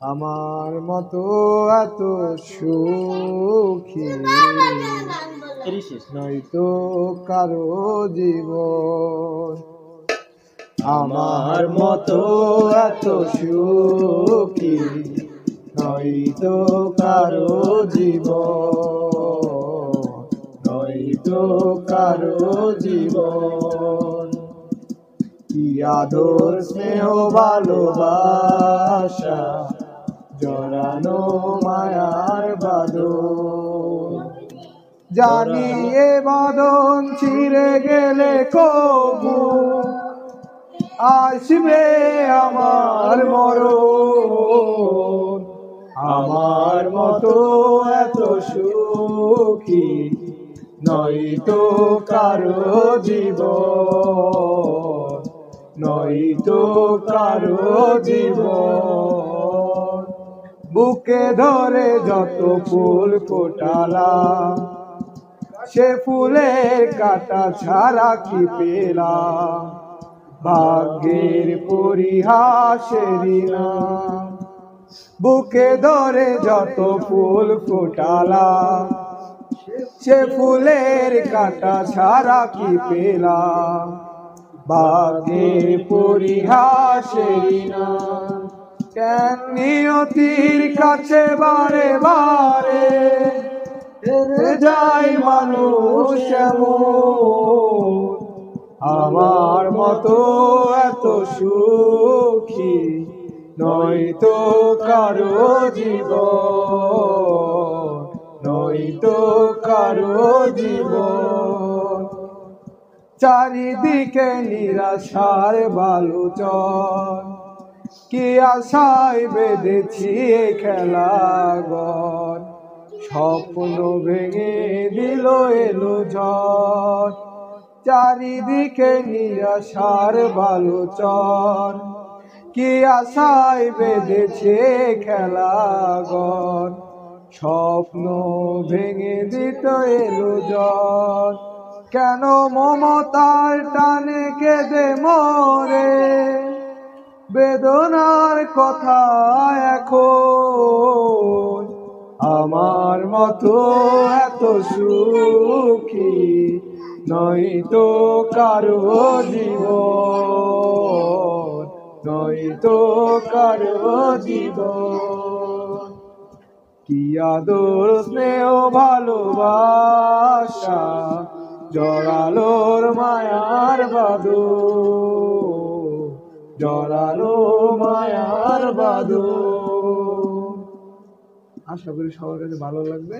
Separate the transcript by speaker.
Speaker 1: আমার মতো এত সুখী নয়তো কারো জীবন। আমার মতো এত সুখী নয়তো কারো জীবন, নয়তো কারো জীবন। কি আদর স্নেহ ভালোবাসা জড়ানো মায়ার বাঁধন। জানি এ বাঁধন ছিঁড়ে গেলে কবু আসবে আমার মরণ। আমার মতো এত সুখী নয়তো কারো জীবন, নয়তো কারো জীবন। বুকে ধরে যত ফুল ফোটালাম সে ফুলের কাঁটা ছাড়া কি পেলাম, ভাগ্যের পরিহাসেরই নাম। বুকে ধরে যত ফুল ফোটালাম সে ফুলের কাঁটা ছাড়া কি পেলাম, ভাগ্যের পরিহাসেরই নাম। কেন নিয়তির কাছে বারে বারে হেরে যায় মানুষ এমন। আমার মতো এত সুখী নয়তো কারো জীবন, নয়তো কারো জীবন। চারিদিকে নিরাশার বালুচর, কি আশায় বেঁধেছি খেলাঘর। স্বপ্ন ভেঙে দিল এলো ঝড়, চারিদিকে নিরাশার বালুচর। কি আশায় বেঁধেছে খেলাঘর, স্বপ্ন ভেঙে দিত এলো ঝড়। কেন মমতার টানে কেঁদে মরে বেদনার কথা এখন। আমার মতো এত সুখী নয়তো কারো জীবন, নয়তো কারো জীবন। কি আদর স্নেহ ভালোবাসা জড়ালোর মায়ার বাঁধন, জড়ালো মায়ার বাঁধন। আশা করি সবার কাছে ভালো লাগবে।